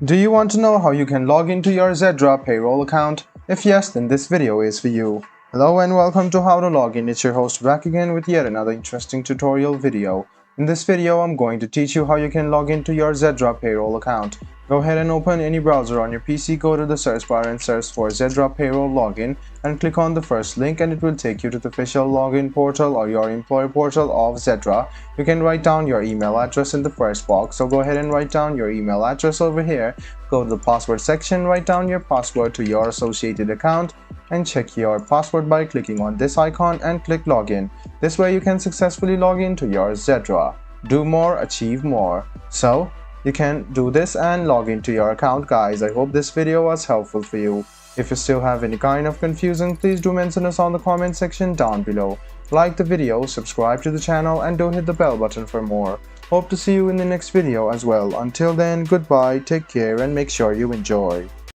Do you want to know how you can log into your Zedra Payroll account? If yes, then this video is for you. Hello and welcome to How to Log In. It's your host back again with yet another interesting tutorial video. In this video, I'm going to teach you how you can log into your Zedra Payroll account. Go ahead and open any browser on your PC, go to the search bar and search for Zedra Payroll Login and click on the first link and it will take you to the official login portal or your employer portal of Zedra. You can write down your email address in the first box, so go ahead and write down your email address over here. Go to the password section, write down your password to your associated account and check your password by clicking on this icon and click login. This way you can successfully log into your Zedra. Do more, achieve more. So you can do this and log into your account, guys. I hope this video was helpful for you. If you still have any kind of confusion, please do mention us on the comment section down below. Like the video, subscribe to the channel and do hit the bell button for more. Hope to see you in the next video as well. Until then, goodbye, take care and make sure you enjoy.